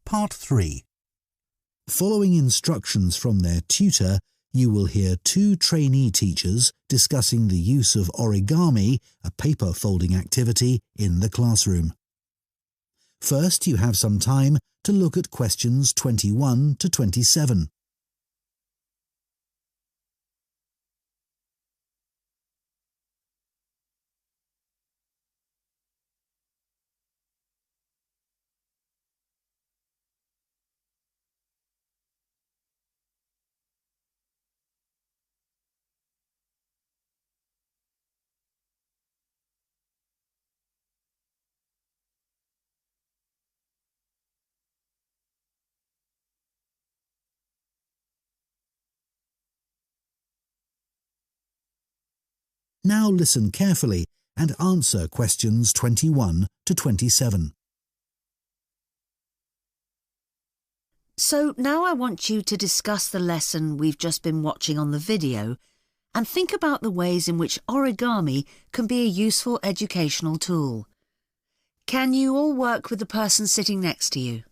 Part 3. Following instructions from their tutor, you will hear two trainee teachers discussing the use of origami, a paper folding activity, in the classroom. First, you have some time to look at questions 21 to 27. Now listen carefully and answer questions 21 to 27. So now I want you to discuss the lesson we've just been watching on the video and think about the ways in which origami can be a useful educational tool. Can you all work with the person sitting next to you?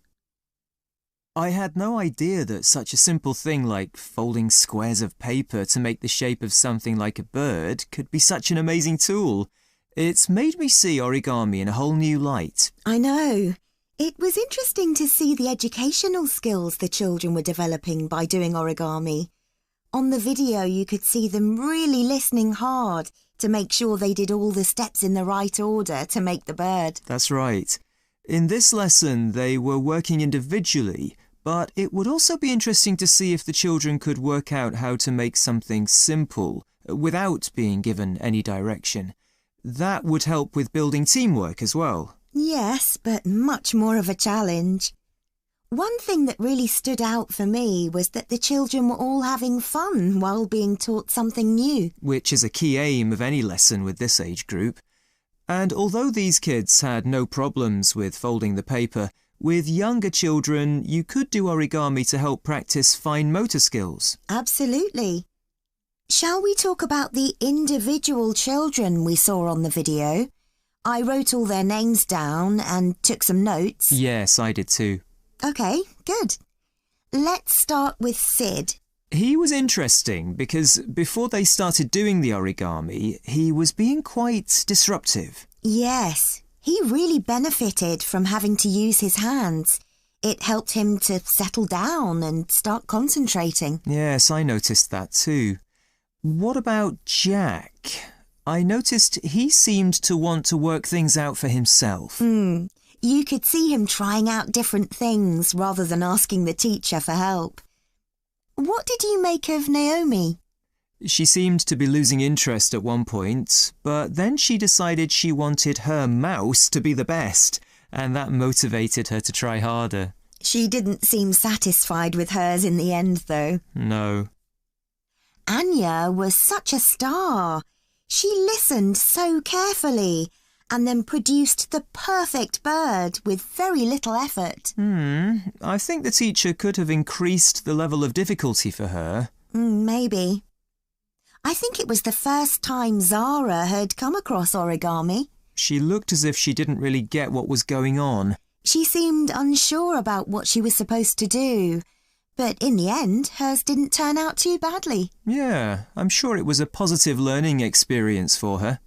I had no idea that such a simple thing like folding squares of paper to make the shape of something like a bird could be such an amazing tool. It's made me see origami in a whole new light. I know. It was interesting to see the educational skills the children were developing by doing origami. On the video, you could see them really listening hard to make sure they did all the steps in the right order to make the bird. That's right. In this lesson, they were working individually, but it would also be interesting to see if the children could work out how to make something simple without being given any direction. That would help with building teamwork as well. Yes, but much more of a challenge. One thing that really stood out for me was that the children were all having fun while being taught something new. Which is a key aim of any lesson with this age group. And although these kids had no problems with folding the paper, with younger children, you could do origami to help practice fine motor skills. Absolutely. Shall we talk about the individual children we saw on the video? I wrote all their names down and took some notes. Yes, I did too. OK, good. Let's start with Sid. He was interesting because before they started doing the origami, he was being quite disruptive. Yes. He really benefited from having to use his hands. It helped him to settle down and start concentrating. Yes, I noticed that too. What about Jack? I noticed he seemed to want to work things out for himself. You could see him trying out different things rather than asking the teacher for help. What did you make of Naomi? She seemed to be losing interest at one point, but then she decided she wanted her mouse to be the best, and that motivated her to try harder. She didn't seem satisfied with hers in the end, though. No. Anya was such a star. She listened so carefully and then produced the perfect bird with very little effort. I think the teacher could have increased the level of difficulty for her. Maybe. I think it was the first time Zara had come across origami. She looked as if she didn't really get what was going on. She seemed unsure about what she was supposed to do, but in the end, hers didn't turn out too badly. Yeah, I'm sure it was a positive learning experience for her.